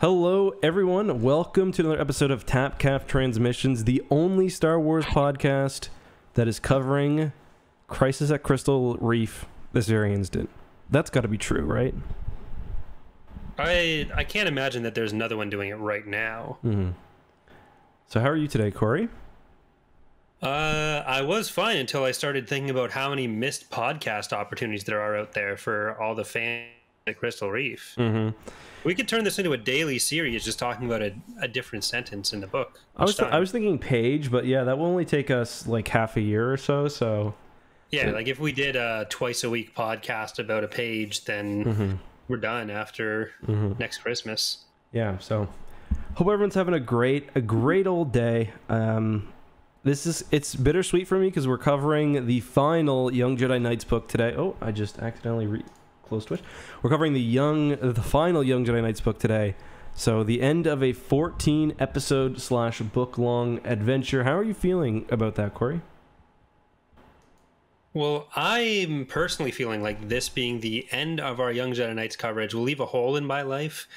Hello, everyone. Welcome to another episode of Tapcaf Transmissions, the only Star Wars podcast that is covering Crisis at Crystal Reef this very instant. That's got to be true, right? I can't imagine that there's another one doing it right now. Mm-hmm. So how are you today, Corey? I was fine until I started thinking about how many missed podcast opportunities there are out there for all the fans at Crystal Reef. Mm-hmm. We could turn this into a daily series just talking about a different sentence in the book. I was thinking page, but yeah, that will only take us like half a year or so. Yeah, like if we did a twice a week podcast about a page, then we're done after next Christmas. Yeah, so hope everyone's having a great old day. It's bittersweet for me because we're covering the final Young Jedi Knights book today. Oh, I just accidentally close Twitch. We're covering the final Young Jedi Knights book today. So the end of a 14 episode / book long adventure. How are you feeling about that, Corey? Well, I'm personally feeling like this being the end of our Young Jedi Knights coverage will leave a hole in my life.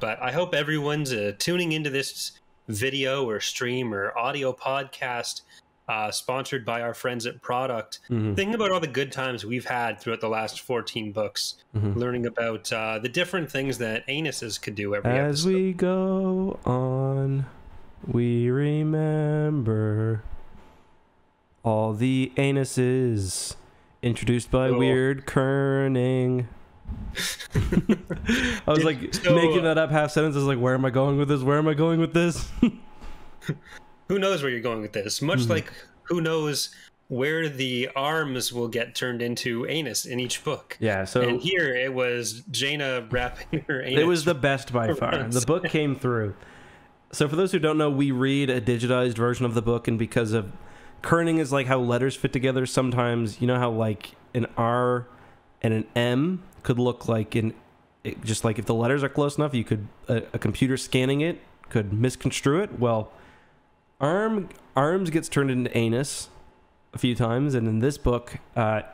But I hope everyone's tuning into this video or stream or audio podcast sponsored by our friends at Product. Thinking about all the good times we've had throughout the last 14 books, learning about the different things that anuses could do every episode. As we go on, we remember all the anuses introduced by Weird Kerning. I was making that up half sentence. I was like, where am I going with this? Where am I going with this? Who knows where you're going with this? Much like who knows where the arms will get turned into anus in each book. Yeah, so... And here it was Jaina wrapping her anus. It was the best by far. The book came through. So for those who don't know, we read a digitized version of the book, and because of... Kerning is like how letters fit together. Sometimes, you know how like an R and an M could look like just like if the letters are close enough, you could... A computer scanning it could misconstrue it. Well... Arms gets turned into anus a few times, and in this book,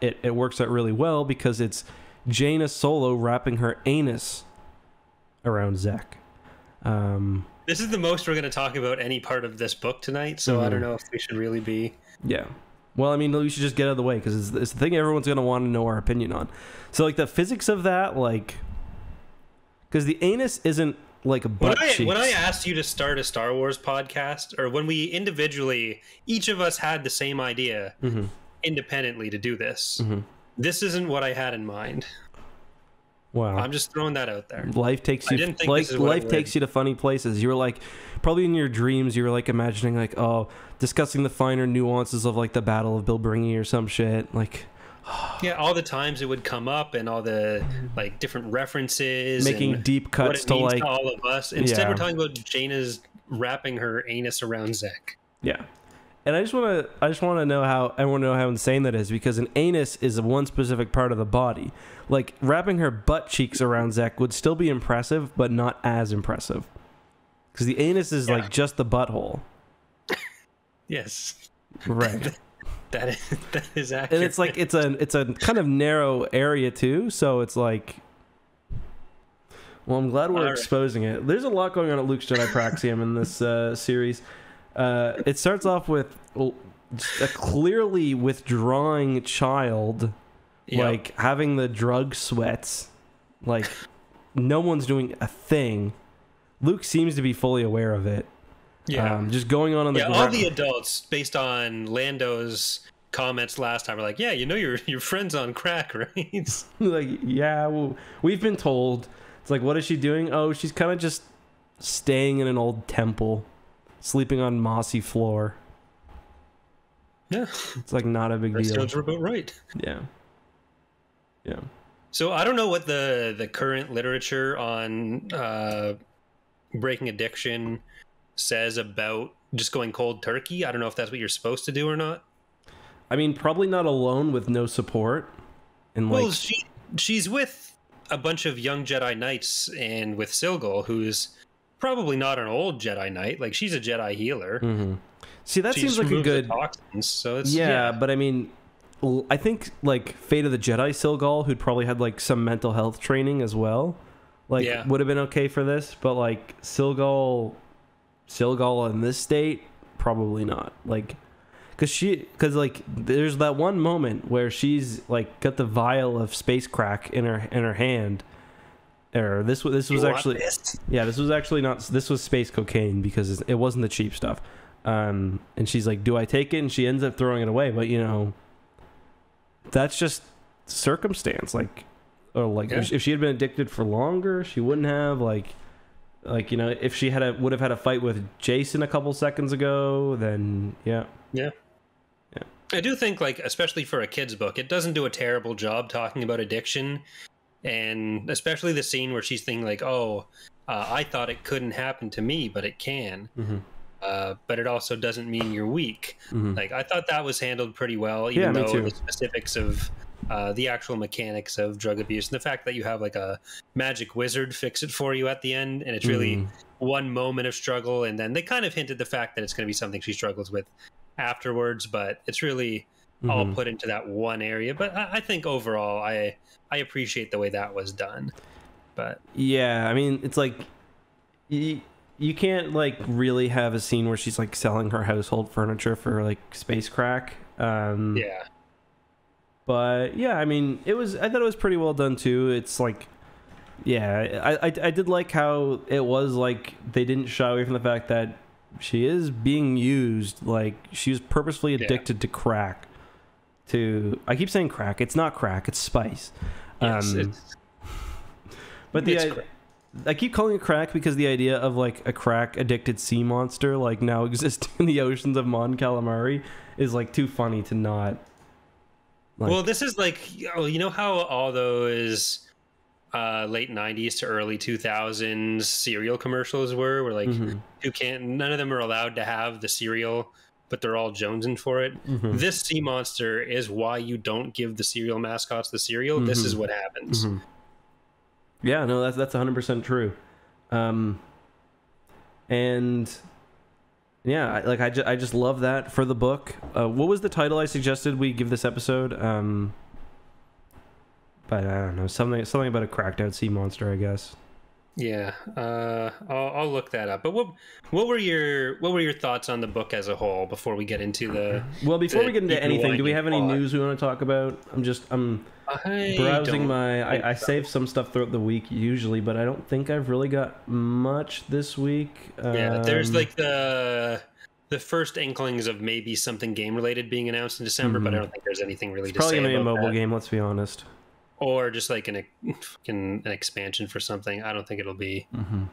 it works out really well because it's Jaina Solo wrapping her anus around Zek. This is the most we're going to talk about any part of this book tonight, so I don't know if we should really be... Yeah. Well, I mean, we should just get out of the way because it's the thing everyone's going to want to know our opinion on. So, like, the physics of that, like... Because the anus isn't... like a butt cheeks. When I asked you to start a Star Wars podcast, or when we individually, each of us had the same idea independently to do this, this isn't what I had in mind. Wow. I'm just throwing that out there. Life takes you life takes you to funny places. You were like, probably in your dreams, you were like imagining like, oh, discussing the finer nuances of like the Battle of Bilbringi or some shit. Like, yeah, all the times it would come up and all the like different references, making deep cuts to like to all of us. Instead, we're talking about Jaina's wrapping her anus around Zek. Yeah, and I just want to know how everyone know how insane that is, because an anus is one specific part of the body. Like wrapping her butt cheeks around Zek would still be impressive, but not as impressive because the anus is like just the butthole. Yes, right. That is accurate. And it's like it's a kind of narrow area too, so it's like, well, I'm glad we're exposing it. There's a lot going on at Luke's Jedi Praxium in this series. It starts off with a clearly withdrawing child, like having the drug sweats, like no one's doing a thing. Luke seems to be fully aware of it. Yeah, just going on the ground. All the adults, based on Lando's comments last time, are like, yeah, you know your friend's on crack, right? Like, yeah, well, we've been told. It's like, what is she doing? Oh, she's kind of just staying in an old temple, sleeping on mossy floor. Yeah, it's like not a big deal. Sounds about right. Yeah. So I don't know what the current literature on breaking addiction says about just going cold turkey. I don't know if that's what you're supposed to do or not. I mean, probably not alone with no support. And well, she's with a bunch of young Jedi Knights and with Silgal, who's probably not an old Jedi Knight. Like, she's a Jedi healer. See, that seems like a good... toxins, so it's, yeah, but I mean, I think, like, Fate of the Jedi Silgal, who'd probably had, like, some mental health training as well, like Yeah. would have been okay for this, but like Silgal in this state, probably not. Like, because like there's that one moment where she's like got the vial of space crack in her hand. Or this was actually this was actually not, this was space cocaine because it wasn't the cheap stuff. And she's like, do I take it? And she ends up throwing it away, but you know, that's just circumstance. Like, or like if she had been addicted for longer, she wouldn't have. Like you know, if she would have had a fight with Jason a couple seconds ago, then yeah. I do think, like, especially for a kid's book, it doesn't do a terrible job talking about addiction, and especially the scene where she's thinking like, I thought it couldn't happen to me, but it can. But it also doesn't mean you're weak. Like, I thought that was handled pretty well, even though the specifics of the actual mechanics of drug abuse and the fact that you have like a magic wizard fix it for you at the end, and it's really one moment of struggle, and then they kind of hinted the fact that it's going to be something she struggles with afterwards, but it's really all put into that one area. But I think overall I appreciate the way that was done. But yeah, I mean, it's like you can't like really have a scene where she's like selling her household furniture for like space crack. Yeah. But yeah, I mean, I thought it was pretty well done too. It's like, yeah, I did like how it was like they didn't shy away from the fact that she is being used. Like, she was purposefully addicted to crack. I keep saying crack. It's not crack. It's spice. Yes, but I keep calling it crack because the idea of like a crack addicted sea monster like now existing in the oceans of Mon Calamari is like too funny to not. Like, well, this is like, you know how all those late 90s to early 2000s cereal commercials were, where like none of them are allowed to have the cereal, but they're all jonesing for it. This sea monster is why you don't give the cereal mascots the cereal. This is what happens. Yeah, no, that's 100% true. And yeah, like I just love that for the book. What was the title I suggested we give this episode? But I don't know, something about a cracked out sea monster, I guess. Yeah, I'll look that up. But what were your thoughts on the book as a whole before we get into the? Well, before we get into anything, do we have any news we want to talk about? I'm browsing I save some stuff throughout the week usually, but I don't think I've really got much this week. Yeah, there's like the first inklings of maybe something game related being announced in December, but I don't think there's anything really to say about that. Probably gonna be a mobile game, let's be honest. Or just like an expansion for something. I don't think it'll be an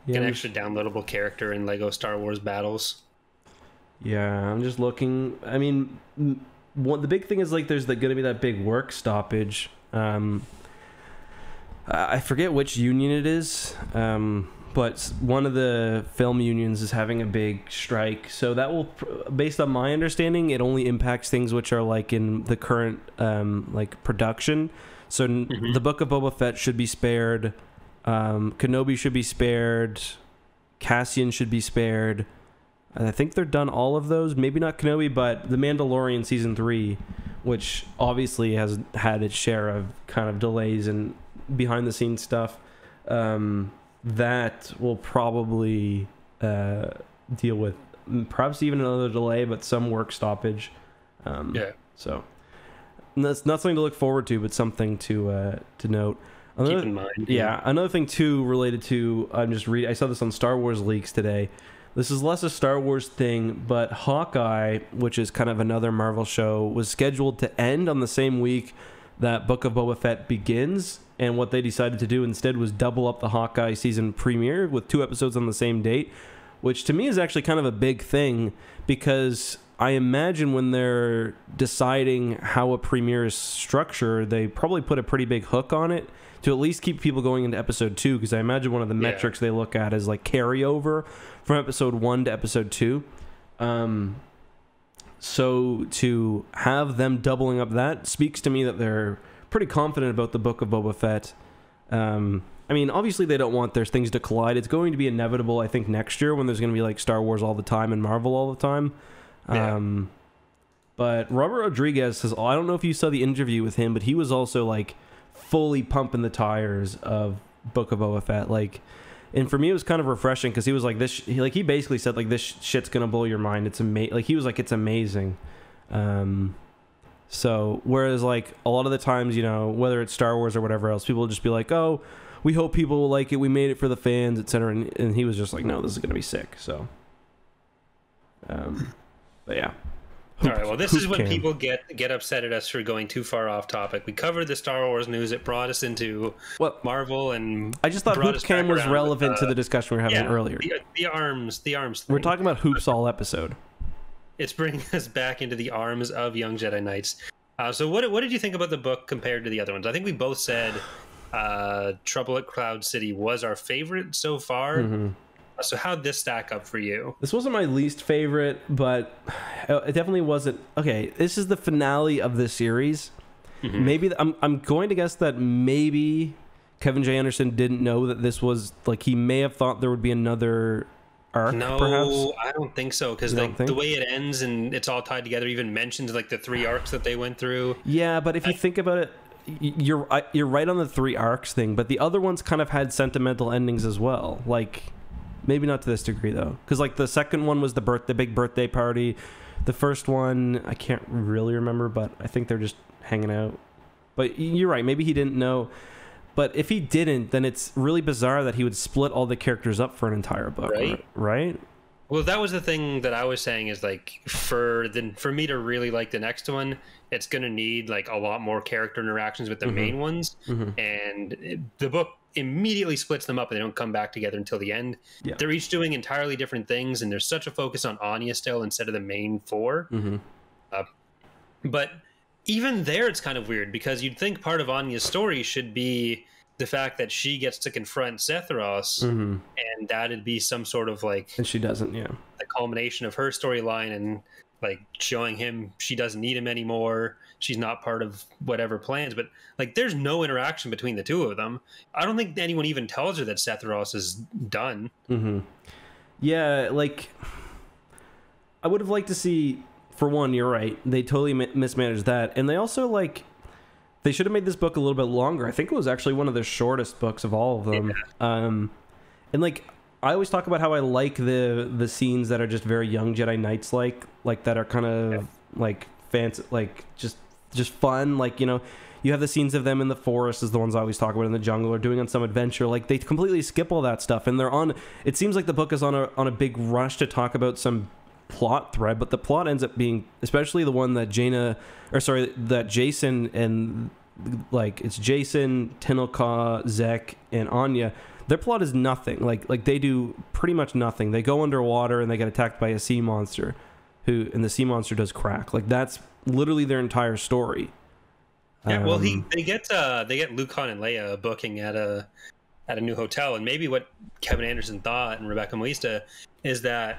extra downloadable character in Lego Star Wars Battles. Yeah, I'm just looking. I mean, the big thing is like there's going to be that big work stoppage. I forget which union it is, but one of the film unions is having a big strike. So that will, based on my understanding, it only impacts things which are like in the current like production. So the Book of Boba Fett should be spared. Kenobi should be spared. Cassian should be spared. I think they're done all of those. Maybe not Kenobi, but The Mandalorian Season 3, which obviously has had its share of kind of delays and behind-the-scenes stuff. That will probably deal with perhaps even another delay, but some work stoppage. So that's not something to look forward to, but something to note. Keep in mind. Yeah, another thing too related to I saw this on Star Wars Leaks today. This is less a Star Wars thing, but Hawkeye, which is kind of another Marvel show, was scheduled to end on the same week that Book of Boba Fett begins. And what they decided to do instead was double up the Hawkeye season premiere with 2 episodes on the same date, which to me is actually kind of a big thing, because I imagine when they're deciding how a premiere is structured, they probably put a pretty big hook on it to at least keep people going into episode 2, because I imagine one of the metrics they look at is like carryover from episode 1 to episode 2. So to have them doubling up that speaks to me that they're pretty confident about the Book of Boba Fett. I mean, obviously they don't want their things to collide. It's going to be inevitable, I think, next year when there's going to be like Star Wars all the time and Marvel all the time. But Robert Rodriguez says, I don't know if you saw the interview with him, but he was also like fully pumping the tires of Book of Boba Fett. Like, and for me, it was kind of refreshing because he was like, he basically said, like, this shit's gonna blow your mind. It's amazing. Like, he was like, it's amazing. So, whereas, like, a lot of the times, you know, whether it's Star Wars or whatever else, people will just be like, oh, we hope people will like it. We made it for the fans, etc. And he was just like, no, this is gonna be sick. So, but yeah. All right, well, this is when people get upset at us for going too far off topic. We covered the Star Wars news. It brought us into Marvel, and I just thought Hoop Cam was relevant to the discussion we were having earlier. The arms thing. We're talking about hoops all episode. It's bringing us back into the arms of young Jedi Knights. So what did you think about the book compared to the other ones? I think we both said Trouble at Cloud City was our favorite so far. Mm-hmm. So how'd this stack up for you? This wasn't my least favorite, but it definitely wasn't. Okay, this is the finale of the series. Mm-hmm. Maybe I'm going to guess that maybe Kevin J. Anderson didn't know that this was, like, he may have thought there would be another arc. No, perhaps? I don't think so, because like the way it ends and it's all tied together even mentions like the 3 arcs that they went through. Yeah, but if you think about it, you're right on the 3 arcs thing, but the other ones kind of had sentimental endings as well. Like, maybe not to this degree though, because like the second one was the big birthday party. The first one I can't really remember, but I think they're just hanging out. But you're right, maybe he didn't know. But if he didn't, then it's really bizarre that he would split all the characters up for an entire book, right? Well, that was the thing that I was saying is, like, for me to really like the next one, it's going to need like a lot more character interactions with the main ones. Mm-hmm. And the book immediately splits them up and they don't come back together until the end. Yeah. They're each doing entirely different things, and there's such a focus on Anya still instead of the main 4. Mm-hmm. But even there, it's kind of weird because you'd think part of Anya's story should be the fact that she gets to confront Setharos, mm-hmm. and that'd be some sort of like, and she doesn't, the culmination of her storyline, and like showing him she doesn't need him anymore. She's not part of whatever plans, but like there's no interaction between the two of them. I don't think anyone even tells her that Setharos is done. Mm-hmm. Yeah, like I would have liked to see, for one, you're right, they totally mismanaged that, and they also like, they should have made this book a little bit longer. I think it was actually one of the shortest books of all of them. Yeah. And like, I always talk about how I like the scenes that are just very young Jedi Knights, like that are kind of like fancy, like just fun. Like, you know, you have the scenes of them in the forest, is the ones I always talk about, in the jungle, or doing on some adventure. Like, they completely skip all that stuff, and they're on. It seems like the book is on a big rush to talk about some plot thread, but the plot ends up being, especially the one that Jason and, like, it's Jason, Tenelka, Zek, and Anya. Their plot is nothing. Like they do pretty much nothing. They go underwater and they get attacked by a sea monster, and the sea monster does crack. Like, that's literally their entire story. Yeah, well, they get Luke, Han, and Leia booking at a new hotel, and maybe what Kevin Anderson thought and Rebecca Moista is that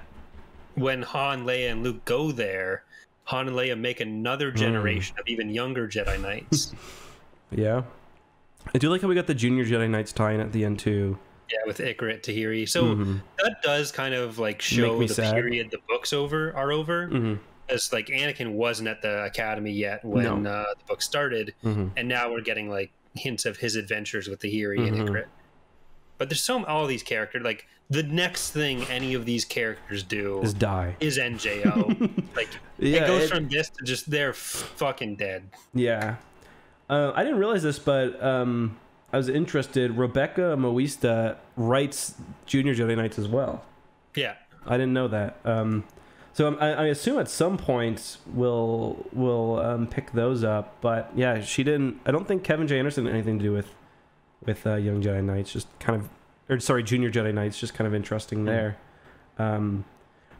when Han, Leia, and Luke go there, Han and Leia make another generation of even younger Jedi Knights. Yeah. I do like how we got the Junior Jedi Knights tie-in at the end too. Yeah, with Icarit, Tahiri. So that does kind of like show the period the books are over. Mm-hmm. As like Anakin wasn't at the academy yet when the book started, and now we're getting like hints of his adventures with Tahiri and Icarit. But there's all these characters. Like, the next thing any of these characters do is die. Is NJO. Like, it goes from this to just they're fucking dead. Yeah. I didn't realize this, but I was interested. Rebecca Moista writes Junior Jedi Knights as well. Yeah. I didn't know that. So I assume at some point we'll pick those up. But yeah, she didn't. I don't think Kevin J. Anderson had anything to do with Young Jedi Knights. Just kind of, Junior Jedi Knights. Just kind of interesting there. But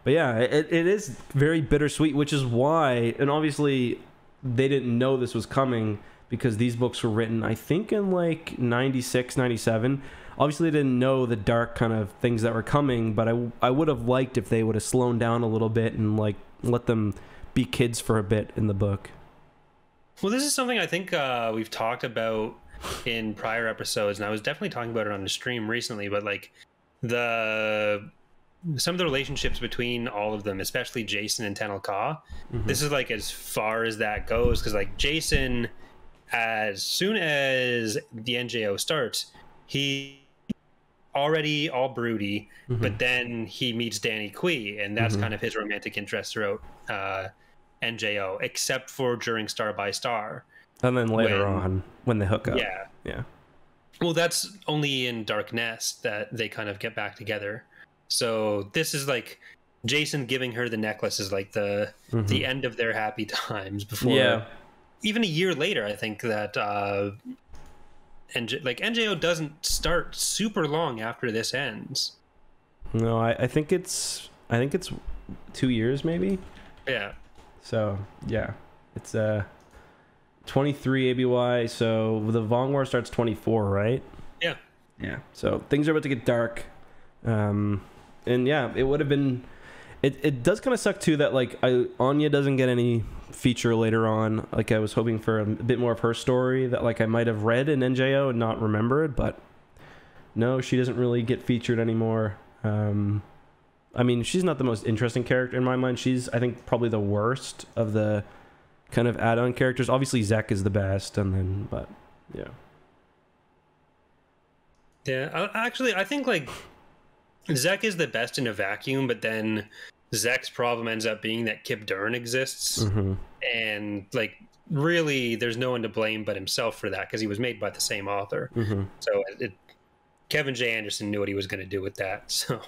yeah, it is very bittersweet, which is why, and obviously they didn't know this was coming, because these books were written, I think, in like 96, 97. Obviously, they didn't know the dark kind of things that were coming, but I would have liked if they would have slowed down a little bit and like let them be kids for a bit in the book. Well, this is something I think we've talked about in prior episodes, and I was definitely talking about it on the stream recently, but like some of the relationships between all of them, especially Jason and Tenel Ka, this is like as far as that goes, because like Jason as soon as the NJO starts, he already all broody, but then he meets Danny Kui, and that's kind of his romantic interest throughout NJO, except for during Star by Star. And then later on, when they hook up. Yeah. Yeah. Well, that's only in Dark Nest that they kind of get back together. So this is like Jason giving her the necklace is like the end of their happy times before. Even a year later, I think that NJO doesn't start super long after this ends. No, I think it's 2 years maybe. Yeah. So yeah, it's 23 ABY. So the Vong War starts 24, right? Yeah. Yeah. So things are about to get dark. And yeah, it would have been. It does kind of suck too that like Anya doesn't get any feature later on. Like I was hoping for a bit more of her story that like I might have read in NJO and not remembered, but no, she doesn't really get featured anymore. I mean, she's not the most interesting character in my mind. She's, I think, probably the worst of the kind of add-on characters. Obviously, Zek is the best, and then, but yeah. Yeah, actually, I think like Zek is the best in a vacuum, but then Zek's problem ends up being that Kip Durn exists, and like really, there's no one to blame but himself for that because he was made by the same author. So Kevin J. Anderson knew what he was going to do with that. So,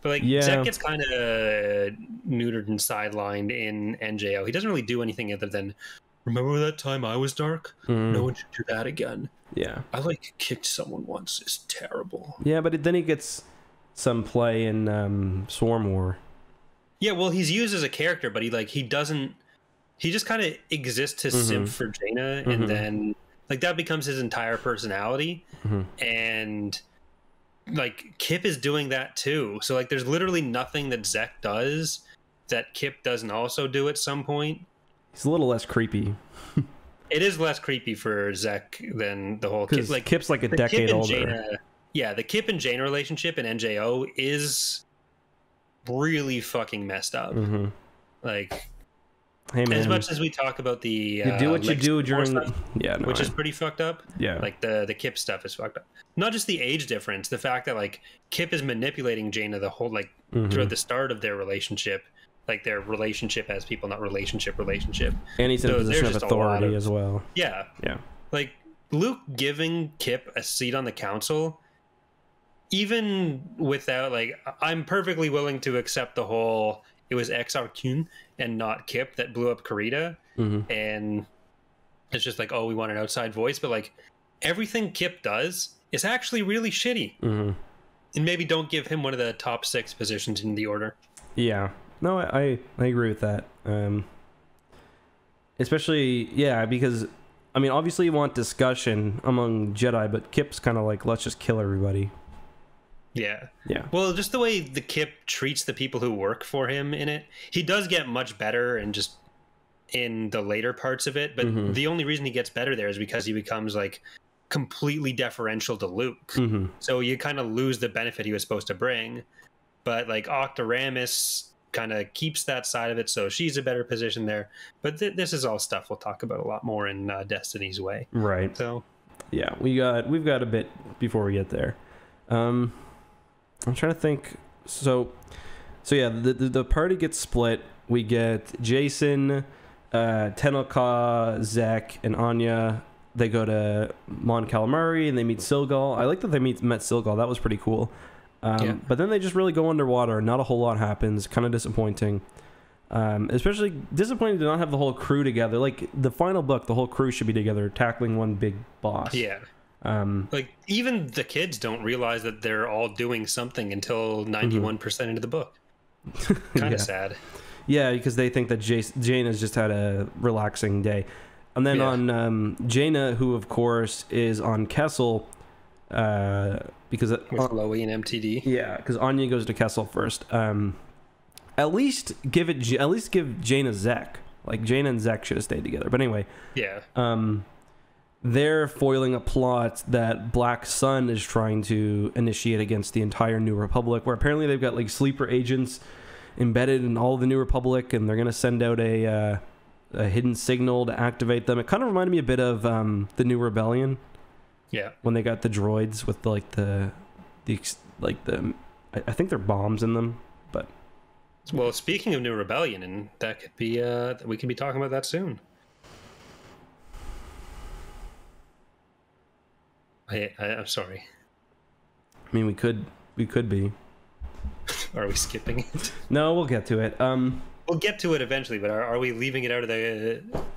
but like Zek gets kind of neutered and sidelined in NJO. He doesn't really do anything other than remember that time I was dark. No one should do that again. Yeah, I like kicked someone once. It's terrible. Yeah, but then he gets some play in Swarm War. Yeah, well, he's used as a character, but he doesn't. He just kind of exists to simp for Jaina, and then like that becomes his entire personality. And like Kip is doing that too. So like, there's literally nothing that Zek does that Kip doesn't also do at some point. He's a little less creepy. It is less creepy for Zek than the whole Kip. Like Kip's like a decade older. Jaina, yeah, the Kip and Jaina relationship in NJO is really fucking messed up. Like, hey man, as much as we talk about the you do what you do during stuff, which is pretty fucked up. Yeah, like the Kip stuff is fucked up. Not just the age difference, the fact that like Kip is manipulating Jaina the whole like throughout the start of their relationship. Like their relationship as people, not relationship. And he's in a position of authority as well. Yeah. Like Luke giving Kip a seat on the council, even without like, I'm perfectly willing to accept the whole, it was EckhartsLadder and not Kip that blew up Karita. And it's just like, oh, we want an outside voice. But like everything Kip does is actually really shitty. And maybe don't give him one of the top 6 positions in the order. Yeah. No, I agree with that. Especially, yeah, because, I mean, obviously you want discussion among Jedi, but Kip's kind of like, let's just kill everybody. Yeah. Well, just the way the Kip treats the people who work for him in it, he does get much better and just in the later parts of it, but the only reason he gets better there is because he becomes like completely deferential to Luke. So you kind of lose the benefit he was supposed to bring. But like Octoramus kind of keeps that side of it, so she's a better position there. But this is all stuff we'll talk about a lot more in Destiny's Way. Right. So yeah, we've got a bit before we get there. I'm trying to think. So yeah, the party gets split. We get Jason, Tenelka, Zek, and Anya. They go to Mon Calamari and they meet Silgal. I like that they met Silgal. That was pretty cool. But then they just really go underwater. Not a whole lot happens. Kind of disappointing. Especially disappointing to not have the whole crew together. Like the final book, the whole crew should be together tackling one big boss. Yeah. Like even the kids don't realize that they're all doing something until 91% into the book. Kind of sad. Yeah, because they think that Jaina's just had a relaxing day. And then on Jaina, who of course is on Kessel, because with Loey and MTD. Yeah, because Anya goes to Kessel first. At least give Jaina Zek. Like Jaina and Zek should have stayed together. But anyway, they're foiling a plot that Black Sun is trying to initiate against the entire New Republic, where apparently they've got like sleeper agents embedded in all the New Republic, and they're gonna send out a a hidden signal to activate them. It kind of reminded me a bit of the New Rebellion. Yeah. When they got the droids with I think they're bombs in them, but. Well, speaking of New Rebellion, and that could be we could be talking about that soon. I'm sorry. I mean, we could be. Are we skipping it? No, we'll get to it. We'll get to it eventually, but are we leaving it out of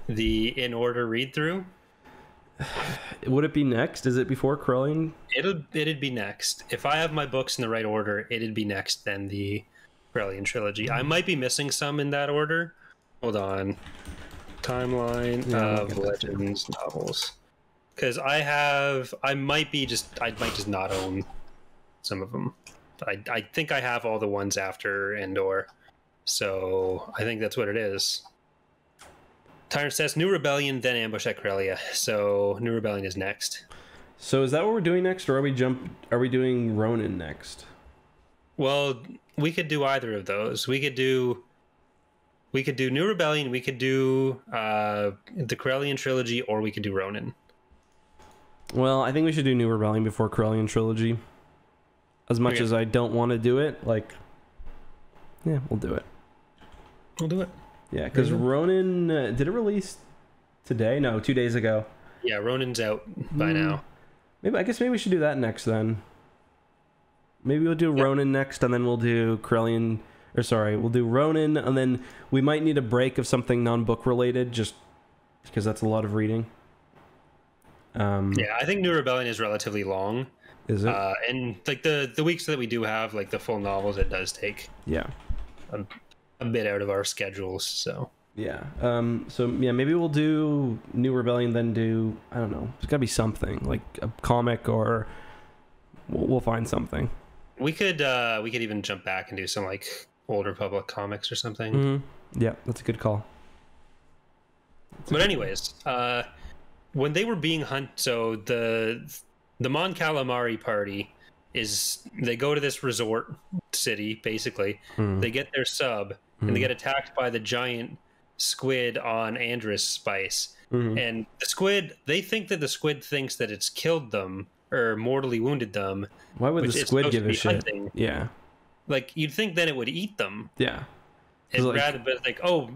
the in order read through? Would it be next? Is it before Corellian? It'd be next. If I have my books in the right order, it'd be next then the Corellian trilogy. I might be missing some in that order. Hold on. Timeline of Legends novels. Because I might just not own some of them. I think I have all the ones after Endor. So I think that's what it is. Tyrant says New Rebellion, then Ambush at Corellia. So New Rebellion is next. So is that what we're doing next, or are we doing Ronin next? Well, we could do either of those. We could do New Rebellion, we could do the Corellian trilogy, or we could do Ronin. Well, I think we should do New Rebellion before Corellian trilogy. As much as I don't want to do it, yeah, we'll do it. We'll do it. Yeah, because Ronin, did it release today? No, 2 days ago. Yeah, Ronin's out by now. I guess maybe we should do that next then. Maybe we'll do Ronin next, and then we'll do Corellian, we'll do Ronin, and then we might need a break of something non-book related, just because that's a lot of reading. Yeah, I think New Rebellion is relatively long. Is it? And the weeks that we do have the full novels, it does take a bit out of our schedules. So yeah. Maybe we'll do New Rebellion, then do, I don't know. There's gotta be something like a comic, or we'll find something. We could even jump back and do some Old Republic comics or something. Mm-hmm. Yeah, that's a good call. But anyways, when they were being hunted, so the Mon Calamari party they go to this resort city, basically. They get their sub, and they get attacked by the giant squid on Andrus Spice. And the squid, they think that the squid thinks that it's killed them or mortally wounded them. Why would the squid give a shit? Hunting. Yeah. You'd think then it would eat them. Yeah. But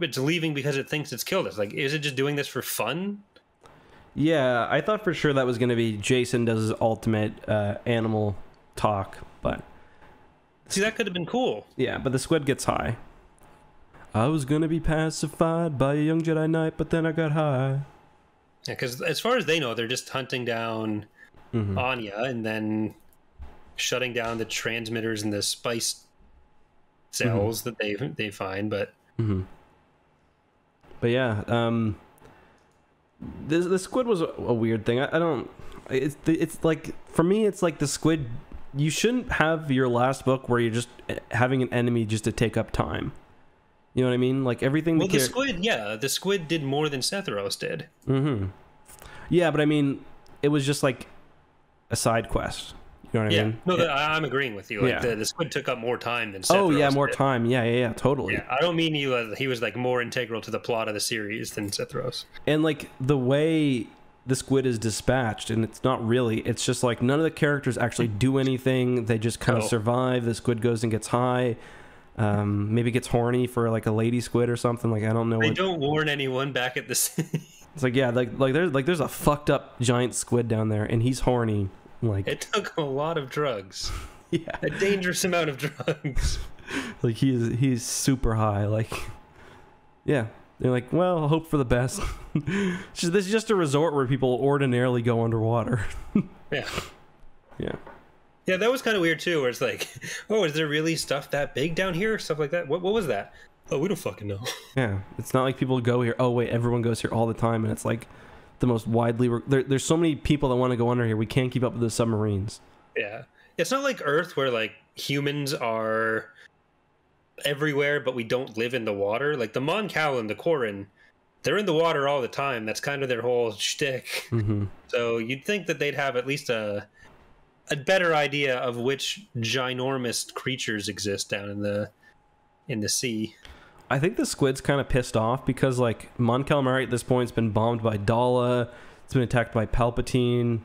it's leaving because it thinks it's killed us. Is it just doing this for fun? Yeah, I thought for sure that was going to be Jason does his ultimate animal talk, but... See, that could have been cool. Yeah, but the squid gets high. I was going to be pacified by a young Jedi Knight, but then I got high. Yeah, because as far as they know, they're just hunting down Anya and then shutting down the transmitters and the spice cells that they find, but... But yeah, the squid was a weird thing. I don't... It's for me, it's like the squid... You shouldn't have your last book where you're just having an enemy just to take up time. You know what I mean? Everything... Well, the squid did more than Setharos did. Yeah, but I mean, it was just a side quest. You know what I mean? No, I'm agreeing with you. The squid took up more time than Setharos. Oh, yeah, more time. Yeah, totally. Yeah, I don't mean he was more integral to the plot of the series than Setharos. And the way the squid is dispatched, and it's not really, it's just none of the characters actually do anything. They just kind of survive. The squid goes and gets high. Maybe gets horny for a lady squid or something. I don't know. They don't warn anyone back at the city. It's there's a fucked up giant squid down there, and he's horny. It took a lot of drugs. Yeah, a dangerous amount of drugs. He's super high. Yeah, they're well, hope for the best. This is just a resort where people ordinarily go underwater. Yeah. Yeah, that was kind of weird too. Where it's oh, is there really stuff that big down here? Stuff like that. What was that? Oh, we don't fucking know. Yeah, it's not like people go here. Oh wait, everyone goes here all the time, and it's the most widely... There's so many people that want to go under here. We can't keep up with the submarines. Yeah, it's not like Earth where humans are everywhere, but we don't live in the water. The Mon Cal and the Quarren, they're in the water all the time. That's kind of their whole shtick. So you'd think that they'd have at least a better idea of which ginormous creatures exist down in the sea. I think the Squid's kind of pissed off because like Mon Calamari at this point has been bombed by Dala. It's been attacked by Palpatine.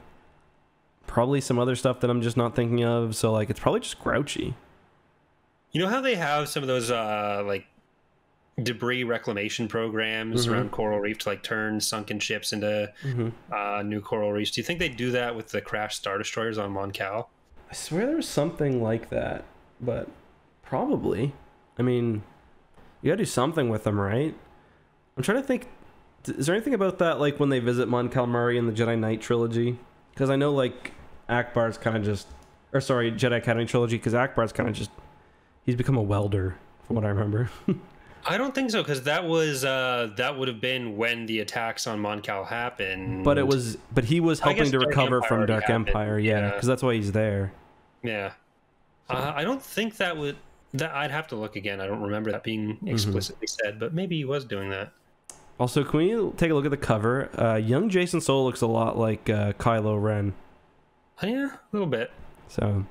Probably some other stuff that I'm just not thinking of. So like it's probably just grouchy. You know how they have some of those like debris reclamation programs around Coral Reef to like turn sunken ships into new coral reefs? Do you think they do that with the crashed Star Destroyers on Mon Cal? I swear there was something like that, but probably. I mean, you gotta do something with them, right? I'm trying to think. Is there anything about that, like when they visit Mon Calamari in the Jedi Knight trilogy? Because I know, like, Akbar's kind of just, or sorry, Jedi Academy trilogy. Because Akbar's kind of just, he's become a welder, from what I remember. I don't think so, because that was that would have been when the attacks on Mon Cal happened. But he was helping to recover from Dark Empire, yeah, because yeah. that's why he's there. Yeah, I don't think that would. That I'd have to look again. I don't remember that being explicitly said, but maybe he was doing that. Also, can we take a look at the cover? Young Jason Solo looks a lot like Kylo Ren. Oh, yeah, a little bit. So,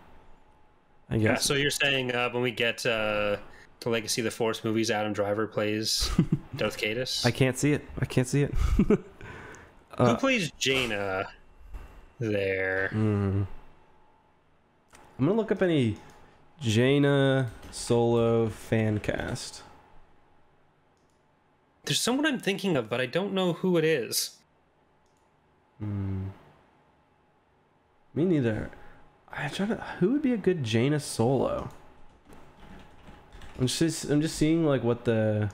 I guess. Yeah, so you're saying when we get to Legacy of the Force movies, Adam Driver plays Darth Caedus? I can't see it. Who plays Jaina there? I'm going to look up any Jaina Solo fan cast. There's someone I'm thinking of, but I don't know who it is. Me neither. Who would be a good Jaina Solo? I'm just seeing like what the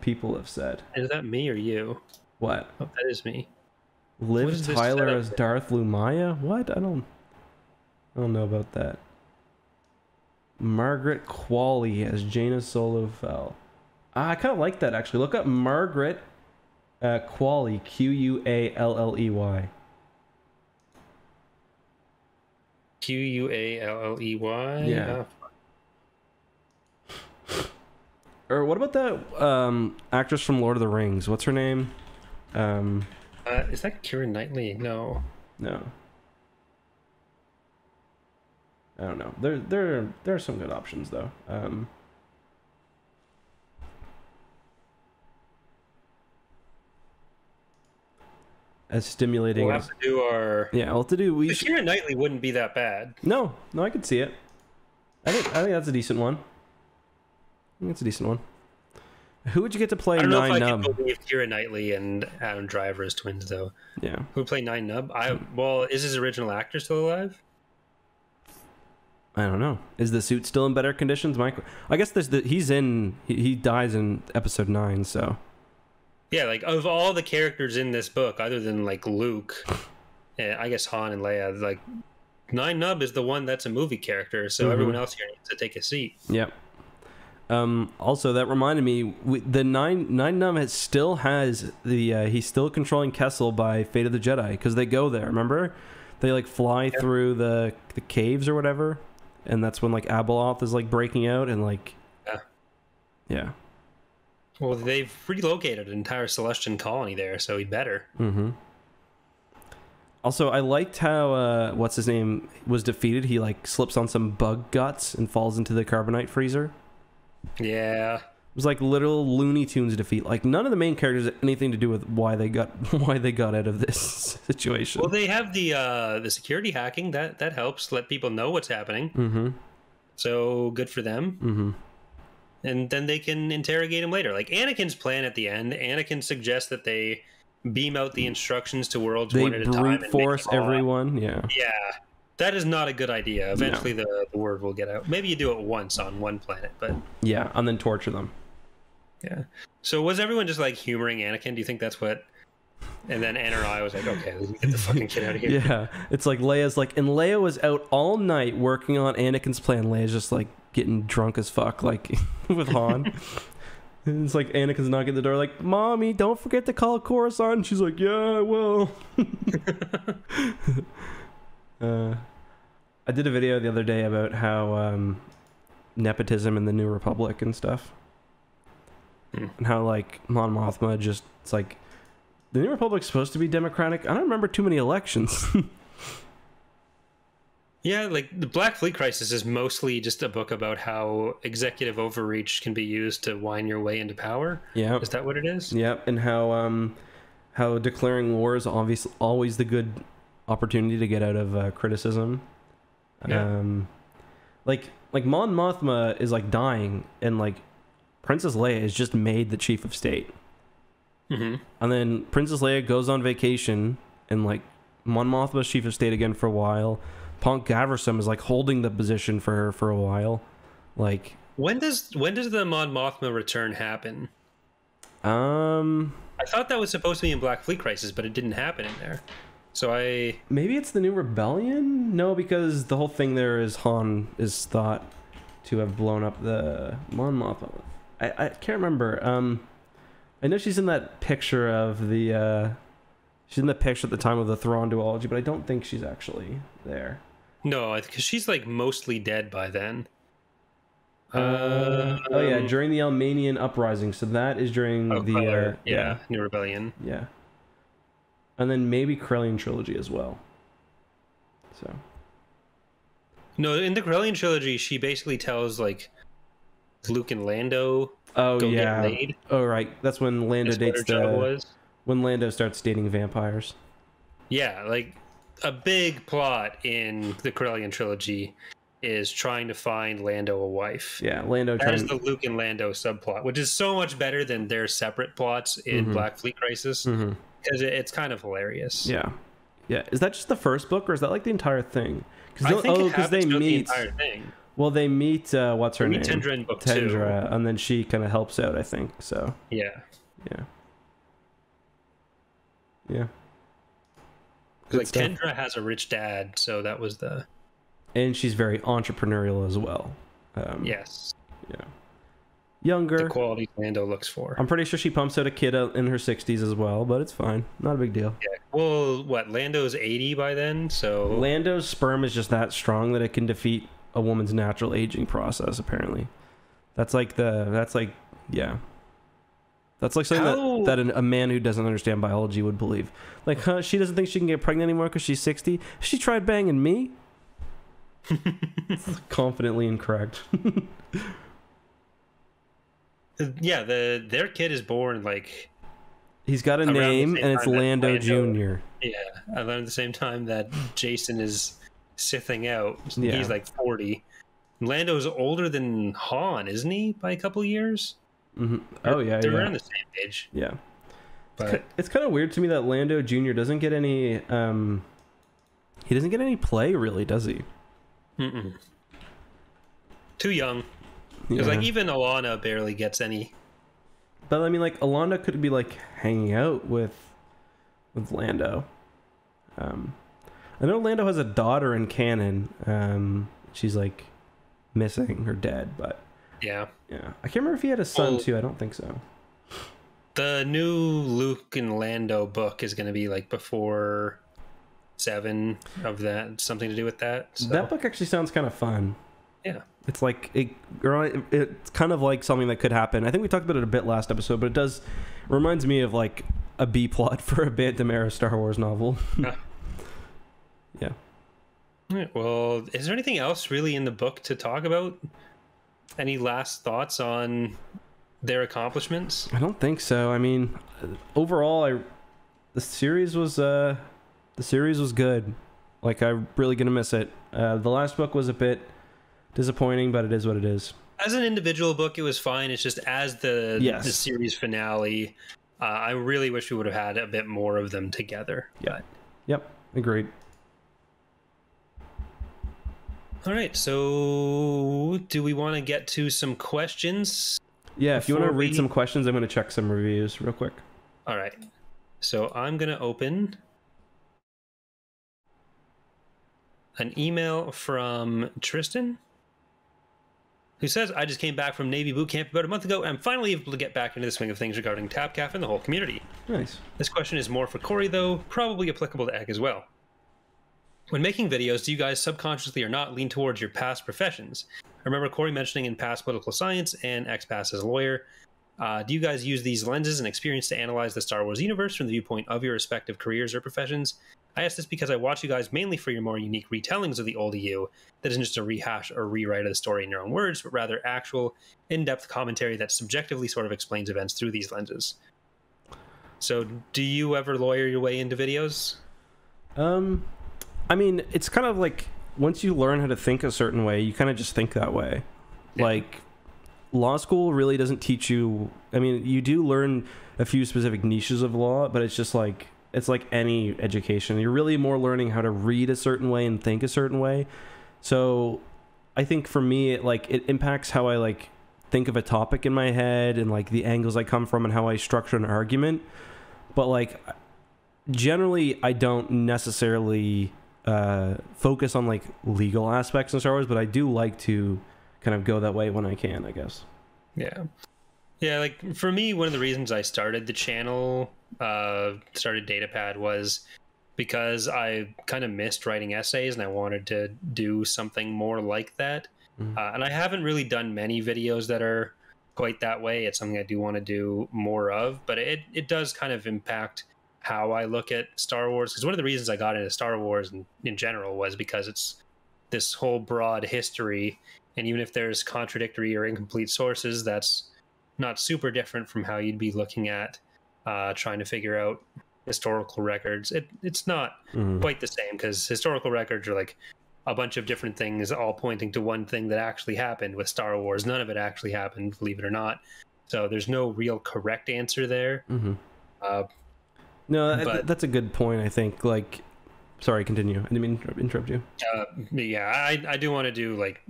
people have said. Is that me or you? What? Oh, that is me. Liv Tyler as Darth Lumaya? What? I don't know about that. Margaret Qualley as Jaina Solo Fell. I kind of like that, actually. Look up Margaret Qualley, Qualley. Qualley? Yeah. Or what about that actress from Lord of the Rings? What's her name? Is that Keira Knightley? No. I don't know. There are some good options though. As stimulating. We'll have to do our. Yeah, we'll have to do. Keira Knightley wouldn't be that bad. No, I could see it. I think that's a decent one. Who would you get to play? I don't know Nine if I Nub? can believe Keira Knightley and Adam Driver as twins, though. Yeah. Who would play Nine Nub? Well, is his original actor still alive? I don't know. Is the suit still in better conditions, Mike? I guess he dies in episode 9, so. Yeah, like of all the characters in this book, other than like Luke, I guess Han and Leia, like Nine Nub is the one that's a movie character, so everyone else here needs to take a seat. Yep. Also, that reminded me, the Nine Nub still has the he's still controlling Kessel by Fate of the Jedi, because they go there. Remember, they like fly through the caves or whatever, and that's when like Abeloth is like breaking out and like yeah. Well, they've relocated an entire Celestian colony there, so he'd better. Also, I liked how what's his name was defeated. He like slips on some bug guts and falls into the carbonite freezer. Yeah, it was like literal Looney Tunes defeat. Like none of the main characters had anything to do with why they got out of this situation. Well, they have the security hacking that helps let people know what's happening. So good for them. And then they can interrogate him later. Like Anakin's plan at the end, Anakin suggests that they beam out the instructions to worlds one at a time. They brute force everyone. Yeah. Yeah. That is not a good idea. Eventually the word will get out. Maybe you do it once on one planet, but yeah, and then torture them. Yeah. So was everyone just like humoring Anakin? Do you think that's what? And then Anna and I was like, okay, let's get the fucking kid out of here. Yeah. It's like Leia's like, and Leia was out all night working on Anakin's plan. Leia's just like getting drunk as fuck, like with Han. And it's like Anakin's knocking at the door, like, "Mommy, don't forget to call Coruscant." And she's like, "Yeah, I will." I did a video the other day about how nepotism in the New Republic and stuff, and how like Mon Mothma just, it's like the New Republic's supposed to be democratic. I don't remember too many elections. Yeah, like the Black Fleet Crisis is mostly just a book about how executive overreach can be used to wind your way into power. Yeah. Is that what it is? Yep, and how declaring war is obviously always the good opportunity to get out of criticism. Yeah. Like Mon Mothma is like dying, and like Princess Leia is just made the chief of state. Mm-hmm. And then Princess Leia goes on vacation, and like Mon Mothma's chief of state again for a while. Pont Gaversum is like holding the position for her for a while. Like when does the Mon Mothma return happen? I I thought that was supposed to be in Black Fleet Crisis, but it didn't happen in there. So maybe it's the New Rebellion? No, because the whole thing there is Han is thought to have blown up the Mon Mothma. I can't remember. I know she's in that picture of the she's in the picture at the time of the Thrawn duology, but I don't think she's actually there. No, because she's like mostly dead by then. Oh yeah, during the Almanian uprising. So that is during the New Rebellion. Yeah, and then maybe Corellian trilogy as well. So no, in the Corellian trilogy, she basically tells like Luke and Lando. Oh go yeah. Get laid. Oh right, that's when Lando dates when Lando starts dating vampires. Yeah, like a big plot in the Corellian trilogy is trying to find Lando a wife. Yeah, Lando tries the Luke and Lando subplot, which is so much better than their separate plots in Black Fleet Crisis, because it's kind it's hilarious. Yeah. Is that just the first book, or is that like the entire thing? I think because they meet the entire thing. Well, they meet what's her name? Tendra in book 2, and then she kind of helps out, I think. So yeah. Like Tendra has a rich dad, so that was the. And she's very entrepreneurial as well. Yes. Yeah. Younger. The qualities Lando looks for. I'm pretty sure she pumps out a kid in her 60s as well, but it's fine. Not a big deal. Yeah. Well, Lando's 80 by then, so. Lando's sperm is just that strong that it can defeat a woman's natural aging process, apparently. That's like something that a man who doesn't understand biology would believe. Like, she doesn't think she can get pregnant anymore because she's 60? She tried banging me? Confidently incorrect. Yeah, their kid is born like he's got a name and it's Lando Jr. Yeah, I learned at the same time that Jason is sithing out. Yeah. He's like 40. Lando's older than Han, isn't he? By a couple years. Oh yeah, they're around the same age. Yeah, but it's kind of weird to me that Lando Jr. doesn't get any. He doesn't get any play, really, does he? Too young. Because like even Alana barely gets any. But I mean, like Alana could be like hanging out with Lando. I know Lando has a daughter in canon. She's like missing or dead, but yeah. I can't remember if he had a son too. I don't think so. The new Luke and Lando book is going to be like before 7 of that, something to do with that. So. That book actually sounds kind of fun. Yeah. It's like it's kind of like something that could happen. I think we talked about it a bit last episode, but it reminds me of like a B plot for a Bant Demera Star Wars novel. Yeah. All right, well, is there anything else really in the book to talk about? Any last thoughts on their accomplishments? I don't think so. I mean, overall, the series was good. Like, I'm really gonna miss it. The last book was a bit disappointing, but it is what it is. As an individual book, it was fine. It's just as the series finale, I really wish we would have had a bit more of them together. Yeah. Yep. Agreed. All right. So, do we want to get to some questions? Yeah. If you want to read some questions, I'm going to check some reviews real quick. All right. So I'm going to open an email from Tristan, who says, I just came back from Navy boot camp about a month ago, and I'm finally able to get back into the swing of things regarding Tapcaf and the whole community. Nice. This question is more for Corey, though, probably applicable to Eck as well. When making videos, do you guys subconsciously or not lean towards your past professions? I remember Corey mentioning in past political science and X-Pass as a lawyer. Do you guys use these lenses and experience to analyze the Star Wars universe from the viewpoint of your respective careers or professions? I ask this because I watch you guys mainly for your more unique retellings of the old EU that isn't just a rehash or rewrite of the story in your own words, but rather actual in-depth commentary that subjectively sort of explains events through these lenses. So do you ever lawyer your way into videos? I mean, it's kind of like once you learn how to think a certain way, you kind of just think that way. Yeah. Like law school really doesn't teach you, I mean, you do learn a few specific niches of law, but it's just like, it's like any education. You're really more learning how to read a certain way and think a certain way. So I think for me, it impacts how I like think of a topic in my head and like the angles I come from and how I structure an argument. But like generally I don't necessarily focus on like legal aspects in Star Wars, but I do like to kind of go that way when I can, I guess. Yeah, like for me, one of the reasons I started the channel, started Datapad, was because I kind of missed writing essays and I wanted to do something more like that. And I haven't really done many videos that are quite that way. It's something I do want to do more of, but it does kind of impact how I look at Star Wars, because one of the reasons I got into Star Wars in general was because it's this whole broad history, and even if there's contradictory or incomplete sources, that's not super different from how you'd be looking at trying to figure out historical records. It's not quite the same, because historical records are like a bunch of different things all pointing to one thing that actually happened. With Star Wars, none of it actually happened, believe it or not. So there's no real correct answer there. No, that's a good point, I think. Like, sorry, continue. I didn't mean to interrupt you. Yeah, I do want to do like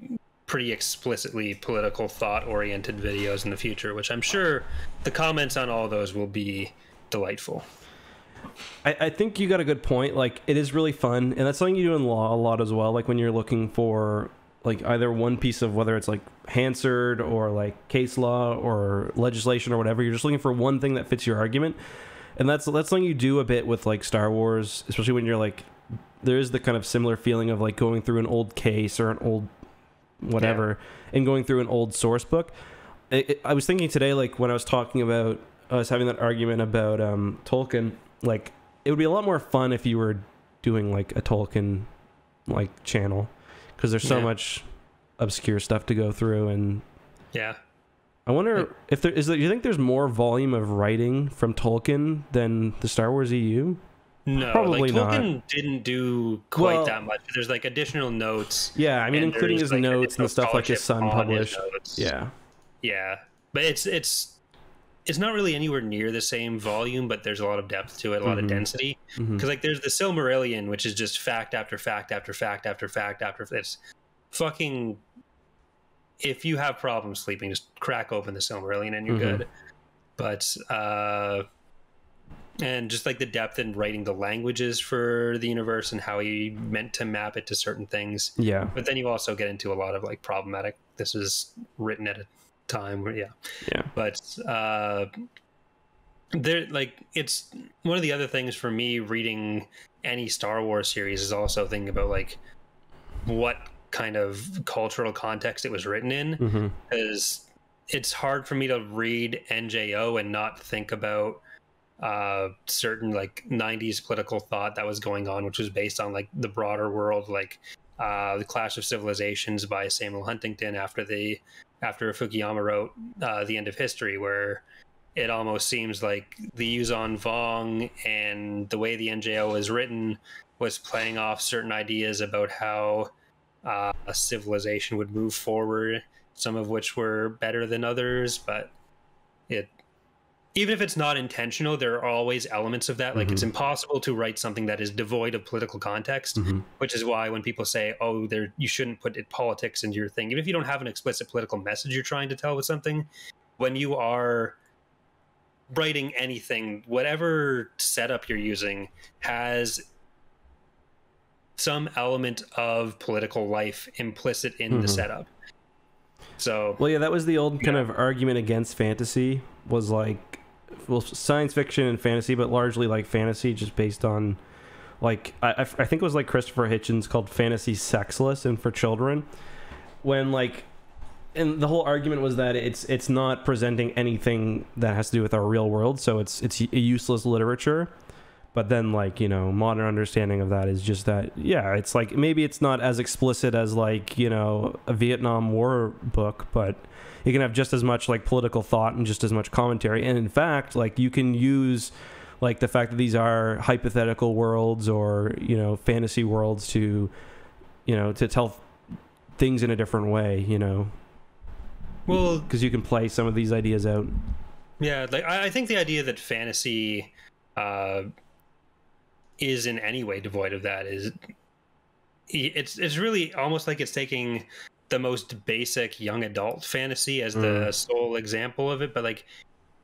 pretty explicitly political thought-oriented videos in the future, which I'm sure the comments on all of those will be delightful. I think you got a good point. Like, it is really fun, and that's something you do in law a lot as well. Like when you're looking for like either one piece of, whether it's like Hansard or like case law or legislation or whatever, you're just looking for one thing that fits your argument. And that's something you do a bit with like Star Wars, especially when you're like, there is the kind of similar feeling of like going through an old case or an old whatever, and going through an old source book. I was thinking today, like when I was talking about, I was having that argument about Tolkien, like it would be a lot more fun if you were doing like a Tolkien like channel, because there's so much obscure stuff to go through. And I wonder if there is. You think there's more volume of writing from Tolkien than the Star Wars EU? No, probably like, Tolkien not. Didn't do quite that much. There's like additional notes. Yeah, I mean, including his like notes and the stuff like his son published. Yeah, but it's not really anywhere near the same volume, but there's a lot of depth to it, a lot of density. Because like there's the Silmarillion, which is just fact after fact after fact after fact after. It's fucking. If you have problems sleeping, just crack open the Silmarillion and you're good. But and just like the depth in writing the languages for the universe and how he meant to map it to certain things. Yeah. But then you also get into a lot of like problematic. This was written at a time where But there, like, it's one of the other things for me reading any Star Wars series is also thinking about like what kind of cultural context it was written in, because it's hard for me to read NJO and not think about certain like 90s political thought that was going on, which was based on like the broader world, like the Clash of Civilizations by Samuel Huntington after Fukuyama wrote The End of History, where it almost seems like the Yuzon Vong and the way the NJO is written was playing off certain ideas about how a civilization would move forward, some of which were better than others. But even if it's not intentional, there are always elements of that. Like it's impossible to write something that is devoid of political context, which is why when people say, oh, you shouldn't put politics into your thing, even if you don't have an explicit political message you're trying to tell with something, when you are writing anything, whatever setup you're using has some element of political life implicit in the setup. So, well, yeah, that was the old kind of argument against fantasy, was like, well, science fiction and fantasy, but largely like fantasy just based on like, I think it was like Christopher Hitchens called fantasy sexless and for children, when like, and the whole argument was that it's not presenting anything that has to do with our real world, so it's a useless literature. But then, like, you know, modern understanding of that is just that, yeah, it's like, maybe it's not as explicit as, like, you know, a Vietnam War book, but it can have just as much, like, political thought and just as much commentary. And in fact, like, you can use, like, the fact that these are hypothetical worlds or, you know, fantasy worlds to, you know, to tell things in a different way, you know. Well, because you can play some of these ideas out. Yeah, like I think the idea that fantasy is in any way devoid of that is it's really almost like it's taking the most basic young adult fantasy as the sole example of it. But like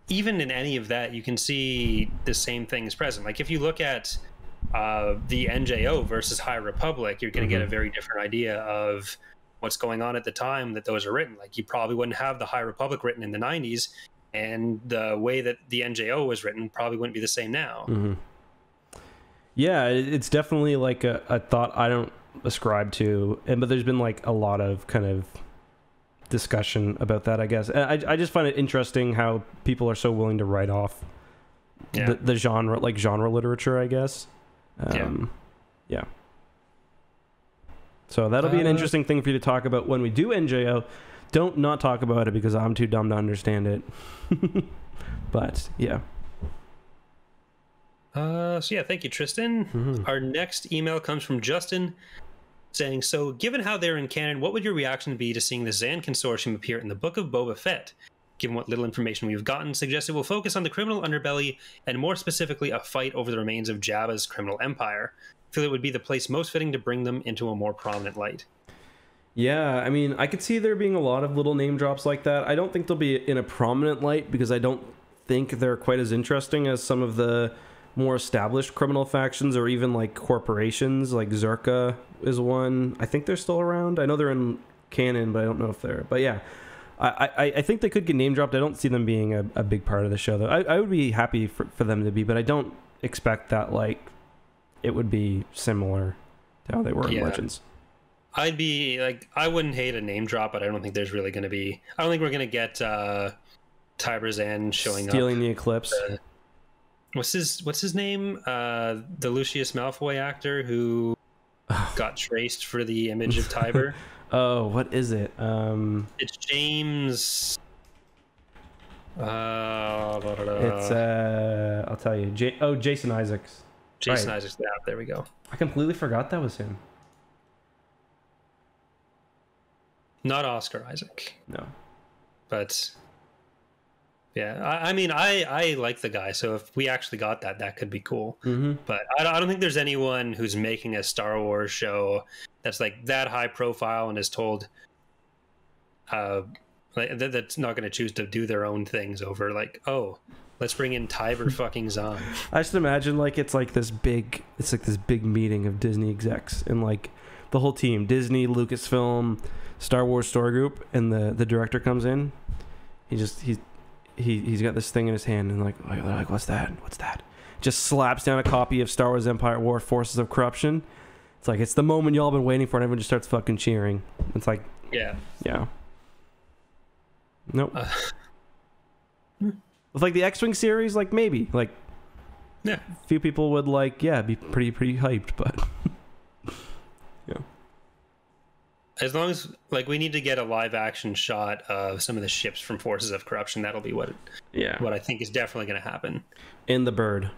even in any of that, you can see the same things present. Like if you look at the NJO versus High Republic, you're going to get a very different idea of what's going on at the time that those are written. Like you probably wouldn't have the High Republic written in the 90s, and the way that the NJO was written probably wouldn't be the same now. Yeah, it's definitely like a thought I don't ascribe to, but there's been like a lot of kind of discussion about that, I guess. I just find it interesting how people are so willing to write off the genre, like genre literature, I guess. Yeah. So that'll be an interesting thing for you to talk about when we do NJO. Don't not talk about it because I'm too dumb to understand it. But yeah. So yeah, thank you, Tristan. Our next email comes from Justin saying, so given how they're in canon, what would your reaction be to seeing the Zan Consortium appear in the Book of Boba Fett? Given what little information we've gotten, suggested we'll focus on the criminal underbelly and more specifically a fight over the remains of Jabba's criminal empire. I feel it would be the place most fitting to bring them into a more prominent light. Yeah, I mean, I could see there being a lot of little name drops like that. I don't think they'll be in a prominent light because I don't think they're quite as interesting as some of the more established criminal factions or even like corporations. Like Zerka is one. I think they're still around. I know they're in canon, but I don't know if they're. But yeah, I think they could get name dropped. I don't see them being a big part of the show, though. I would be happy for them to be, but I don't expect that like it would be similar to how they were in Legends. I'd be like, I wouldn't hate a name drop, but I don't think there's really going to be. I don't think we're going to get Tiber Zan showing stealing up. The Eclipse. What's his name? The Lucius Malfoy actor who got traced for the image of Tiber. Oh, what is it? It's James. It's I'll tell you. Jason Isaacs. Jason Isaacs. Yeah, there we go. I completely forgot that was him. Not Oscar Isaac. No. But yeah, I mean, I like the guy, so if we actually got that, that could be cool. But I don't think there's anyone who's making a Star Wars show that's like that high profile and is told that's not going to choose to do their own things over like, oh, let's bring in Tiber fucking Zahn. I just imagine like it's like this big meeting of Disney execs and like the whole team, Disney, Lucasfilm, Star Wars Story Group, and the director comes in. He's got this thing in his hand and like what's that? Just slaps down a copy of Star Wars Empire War Forces of Corruption. It's like it's the moment y'all been waiting for, and everyone just starts fucking cheering. It's like yeah. Nope. With like the X-Wing series, like maybe like a few people would like be pretty hyped, but yeah. As long as like we need to get a live action shot of some of the ships from Forces of Corruption, that'll be what I think is definitely going to happen. In the bird.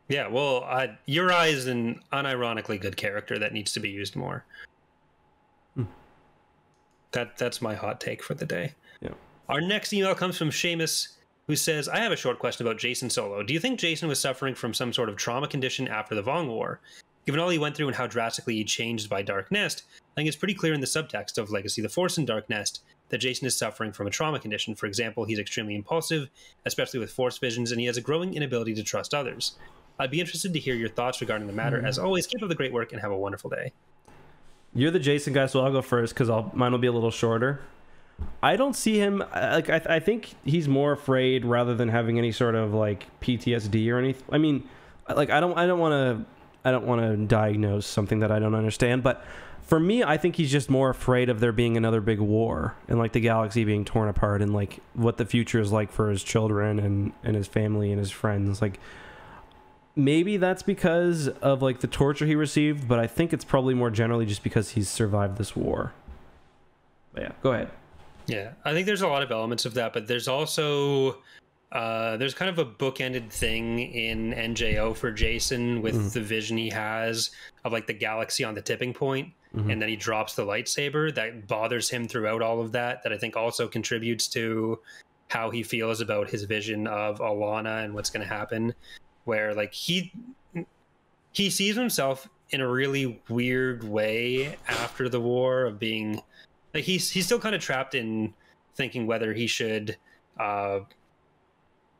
Yeah, well, Uri is an unironically good character that needs to be used more. That's my hot take for the day. Yeah. Our next email comes from Seamus, who says, I have a short question about Jacen Solo. Do you think Jacen was suffering from some sort of trauma condition after the Vong War? Given all he went through and how drastically he changed by Dark Nest, I think it's pretty clear in the subtext of Legacy of the Force and Dark Nest that Jacen is suffering from a trauma condition. For example, he's extremely impulsive, especially with Force visions, and he has a growing inability to trust others. I'd be interested to hear your thoughts regarding the matter. As always, keep up the great work and have a wonderful day. You're the Jacen guy, so I'll go first because mine will be a little shorter. I don't see him like I think he's more afraid rather than having any sort of like PTSD or anything. I mean, like I don't want to diagnose something that I don't understand, but for me, I think he's just more afraid of there being another big war and like the galaxy being torn apart and like what the future is like for his children and his family and his friends. Like maybe that's because of like the torture he received, but I think it's probably more generally just because he's survived this war. But yeah, go ahead. Yeah, I think there's a lot of elements of that, but there's also there's kind of a bookended thing in NJO for Jason with the vision he has of like the galaxy on the tipping point, and then he drops the lightsaber that bothers him throughout all of that. That I think also contributes to how he feels about his vision of Alana and what's going to happen, where like he sees himself in a really weird way after the war of being like he's still kind of trapped in thinking whether he should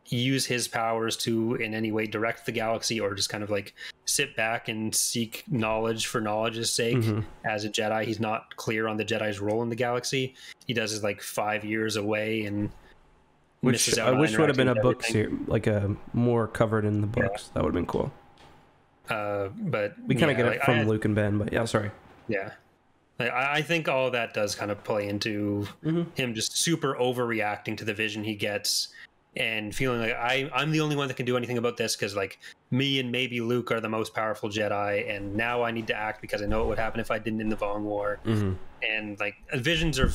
use his powers to in any way direct the galaxy or just kind of like sit back and seek knowledge for knowledge's sake. As a Jedi, he's not clear on the Jedi's role in the galaxy. He does his like 5 years away and which I wish would have been a book series, like a more covered in the books. That would have been cool. But we kind of get it from Luke and Ben, but yeah, sorry. Yeah. I think all of that does kind of play into him just super overreacting to the vision he gets and feeling like I'm the only one that can do anything about this because like me and maybe Luke are the most powerful Jedi, and now I need to act because I know what would happen if I didn't in the Vong War. And like visions are,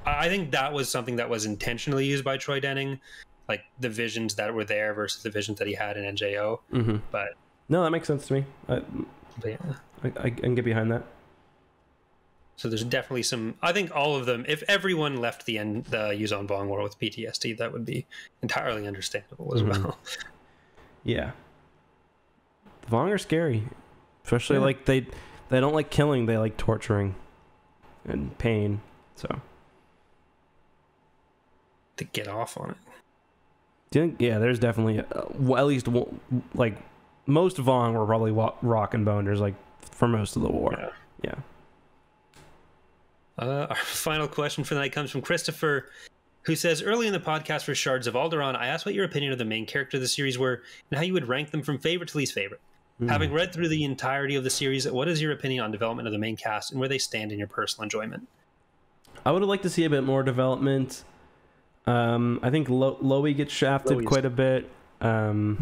I think that was something that was intentionally used by Troy Denning, like the visions that were there versus the visions that he had in NJO. But no, that makes sense to me. Yeah, I can get behind that. So there's definitely some. I think all of them. If everyone left the Yuuzhan Vong War with PTSD, that would be entirely understandable as well. Yeah, the Vong are scary, especially like they don't like killing. They like torturing and pain. So to get off on it. Yeah, there's definitely at least like most Vong were probably rock and boners like for most of the war. Yeah. Our final question for the night comes from Christopher, who says, early in the podcast for Shards of Alderaan, I asked what your opinion of the main character of the series were and how you would rank them from favorite to least favorite. Having read through the entirety of the series, what is your opinion on development of the main cast and where they stand in your personal enjoyment? I would have liked to see a bit more development. I think Loey gets shafted quite a bit. Were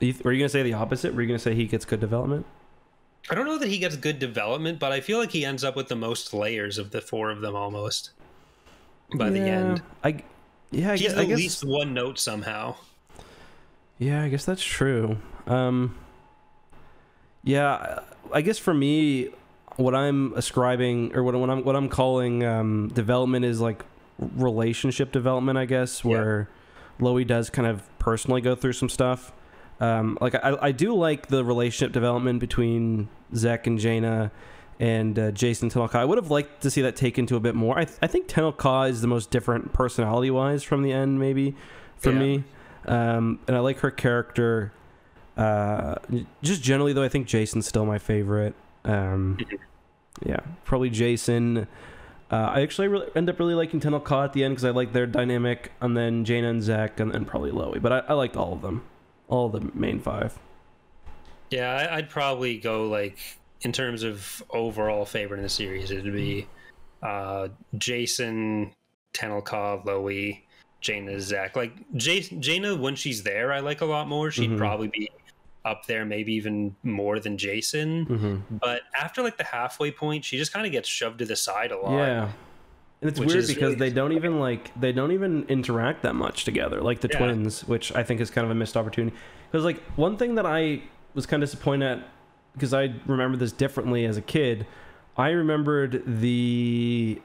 you going to say the opposite? Were you going to say he gets good development? I don't know that he gets good development, but I feel like he ends up with the most layers of the four of them almost by the end. He's at least one note somehow. Yeah, I guess that's true. Yeah, I guess for me, what I'm ascribing or what I'm calling development is like relationship development, I guess, where Loey does kind of personally go through some stuff. Like I do like the relationship development between Zek and Jaina and Jason Tenel Ka. I would have liked to see that taken to a bit more. I think Tenel Ka is the most different personality wise from the end, maybe for me. And I like her character. Just generally though, I think Jason's still my favorite. Yeah, probably Jason. I actually end up really liking Tenel Ka at the end because I like their dynamic, and then Jaina and Zek, and then probably Loey. But I liked all of them. All the main five. Yeah, I'd probably go like in terms of overall favorite in the series, it'd be Jason, Tenel Ka, Loey, Jaina, Zek. Like Jaina, when she's there, I like a lot more. She'd probably be up there, maybe even more than Jason. But after like the halfway point, she just kind of gets shoved to the side a lot. Yeah. And it's weird because they don't even interact that much together, like the twins, which I think is kind of a missed opportunity. Because like one thing that I was kind of disappointed at, because I remember this differently as a kid, I remembered the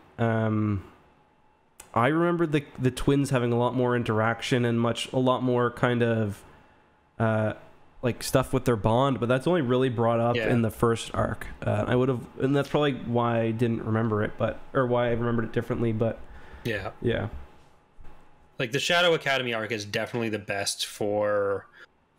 twins having a lot more interaction and a lot more kind of like stuff with their bond, but that's only really brought up in the first arc. And that's probably why I didn't remember it, or why I remembered it differently. But yeah, like the Shadow Academy arc is definitely the best for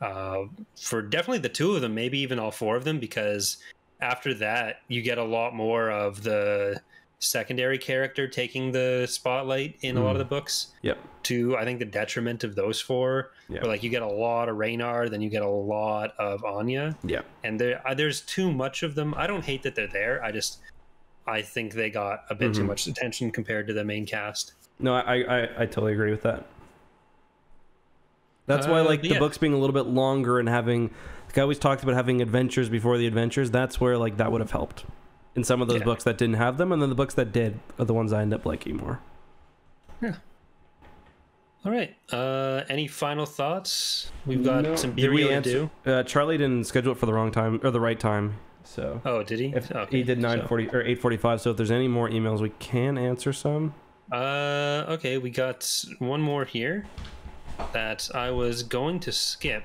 definitely the two of them, maybe even all four of them, because after that you get a lot more of the secondary character taking the spotlight in a lot of the books. To I think the detriment of those four. Where like you get a lot of Raynar, then you get a lot of Anya. And there's too much of them. I don't hate that they're there. I think they got a bit too much attention compared to the main cast. No, I totally agree with that. That's why, like, the book's being a little bit longer and having... Like, I always talked about having adventures before the adventures. That's where, like, that would have helped. In some of those books that didn't have them, and then the books that did are the ones I end up liking more. Yeah. All right. Any final thoughts? We've got some beer to do. Charlie didn't schedule it for the wrong time, or the right time. So. Oh, did he? He did 9:40 or 8:45. So if there's any more emails, we can answer some. Okay, we got one more here that I was going to skip.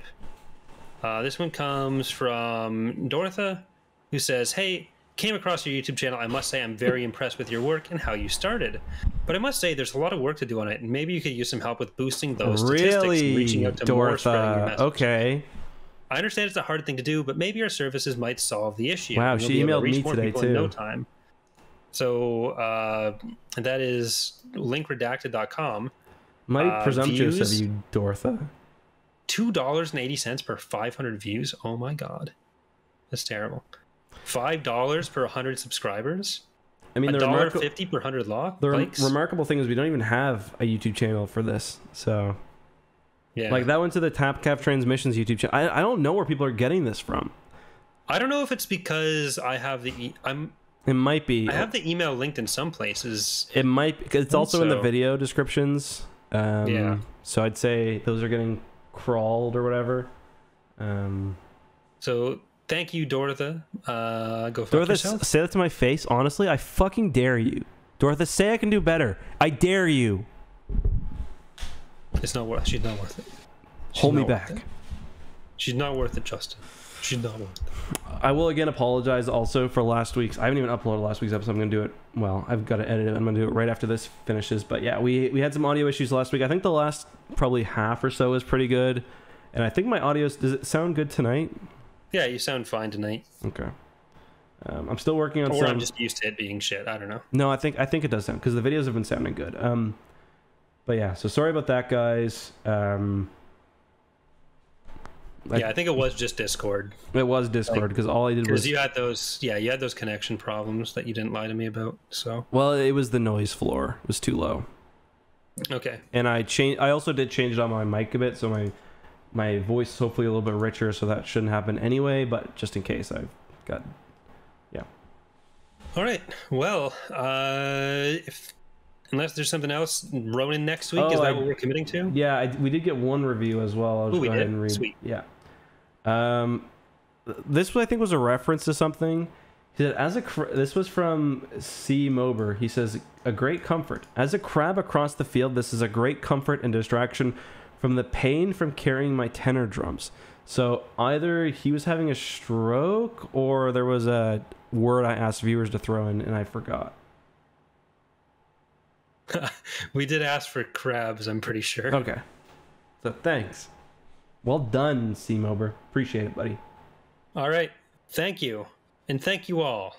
This one comes from Dorotha, who says, "Hey, came across your YouTube channel. I must say I'm very impressed with your work and how you started. But I must say there's a lot of work to do on it, and maybe you could use some help with boosting those statistics and reaching out to Dorotha. more, spreading your message. Okay. I understand it's a hard thing to do, but maybe our services might solve the issue. Wow, she emailed me today too. In no time. So that is linkredacted.com. Mighty presumptuous of you, Dorotha. $2.80 per 500 views. Oh my god, that's terrible. $5 per 100 subscribers. I mean, $1.50 per 100 likes. The remarkable thing is we don't even have a YouTube channel for this. So, yeah, like that went to the Tapcaf Transmissions YouTube channel. I don't know where people are getting this from. I don't know if it's because I have It might be. I have the email linked in some places. It might because it's also in the video descriptions. Yeah. So I'd say those are getting crawled or whatever. So thank you, Dorotha. Go fuck yourself. Say that to my face. Honestly, I fucking dare you. Dorotha, say I can do better. I dare you. It's not worth. She's not worth it. Hold me back. She's not worth it, Justin. She's not worth it. I will again apologize also for last week's. I haven't even uploaded last week's episode. I'm going to do it. Well, I've got to edit it. I'm going to do it right after this finishes. But yeah, we had some audio issues last week. I think the last probably half or so was pretty good. And I think my audio, does it sound good tonight? Yeah, you sound fine tonight. Okay. I'm still working on some... Or I'm just used to it being shit. I don't know. No, I think it does sound, because the videos have been sounding good. But yeah, so sorry about that, guys. Yeah, I think it was just Discord. It was Discord, because all I did was... Because you had those connection problems that you didn't lie to me about, so... Well, it was the noise floor. It was too low. Okay. And I also did change it on my mic a bit, so my voice is hopefully a little bit richer, so that shouldn't happen anyway, but just in case, I've got... Yeah. All right. Well, unless there's something else, Ronan next week, is that what we're committing to? Yeah, we did get one review as well. I'll just go ahead and read. Sweet. Yeah. This I think was a reference to something. He said, this was from C. Mober. He says, a great comfort. As a crab across the field, this is a great comfort and distraction from the pain from carrying my tenor drums. So either he was having a stroke or there was a word I asked viewers to throw in and I forgot. We did ask for crabs, I'm pretty sure. Okay. So thanks. Well done, C. Mober. Appreciate it, buddy. All right. Thank you. And thank you all.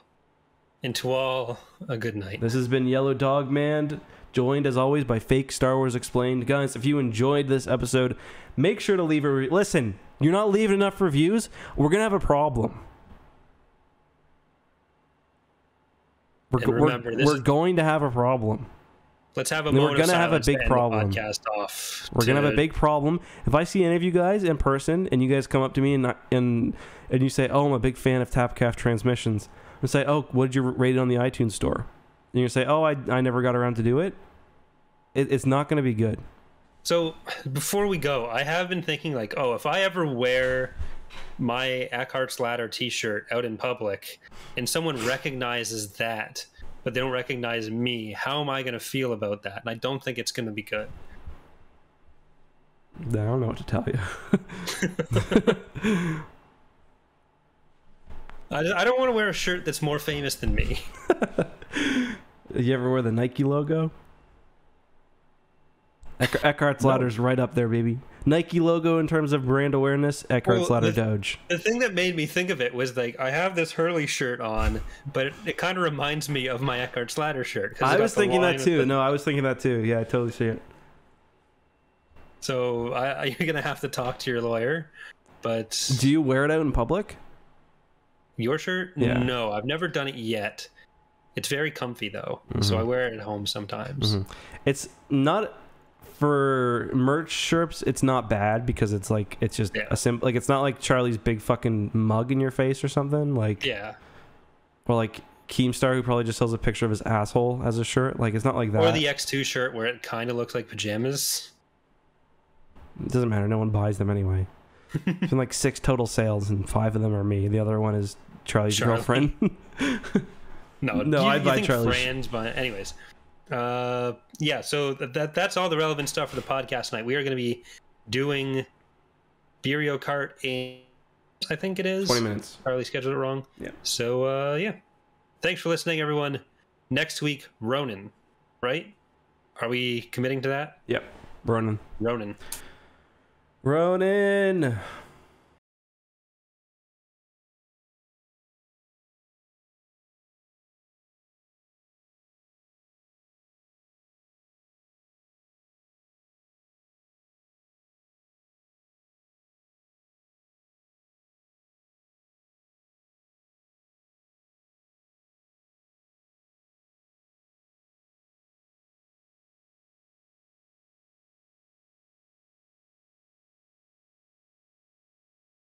And to all, a good night. This has been Yellow Dog Man, joined as always by Fake Star Wars Explained. Guys, if you enjoyed this episode, make sure to leave a listen, you're not leaving enough reviews, we're going to have a problem. We're going to have a problem. Let's have a moment of silence. We're going to have a big problem. We're going to have a big problem. If I see any of you guys in person and you guys come up to me and you say, oh, I'm a big fan of Tapcaf Transmissions, and say, oh, what did you rate it on the iTunes store? And you say, oh, I never got around to do it. It's not going to be good. So before we go, I have been thinking like, oh, if I ever wear my EckhartsLadder t-shirt out in public and someone recognizes that, but they don't recognize me, how am I going to feel about that? And I don't think it's going to be good. I don't know what to tell you. I don't want to wear a shirt that's more famous than me. You ever wear the Nike logo? EckhartsLadder's right up there, baby. Nike logo in terms of brand awareness, EckhartsLadder Doge. The thing that made me think of it was like, I have this Hurley shirt on, but it kind of reminds me of my EckhartsLadder shirt. I was thinking that too. No, I was thinking that too. Yeah, I totally see it. So you're going to have to talk to your lawyer, but... Do you wear it out in public? Your shirt? Yeah. No, I've never done it yet. It's very comfy though, so I wear it at home sometimes. It's not... for merch shirts, it's not bad because it's like it's just a simple, like it's not like Charlie's big fucking mug in your face or something like or like Keemstar, who probably just sells a picture of his asshole as a shirt. Like it's not like that. Or the X2 shirt where it kind of looks like pajamas. It doesn't matter. No one buys them anyway. It's been like 6 total sales, and 5 of them are me. The other one is Charlie's girlfriend. No, I'd buy Charlie's. Friends, but anyways. Yeah, so that's all the relevant stuff for the podcast tonight. We are going to be doing Beerio Kart in, I think it is 20 minutes. Charlie scheduled it wrong. Yeah. So yeah, thanks for listening, everyone. Next week, Ronin, right? Are we committing to that? Yep. Ronin. Ronin.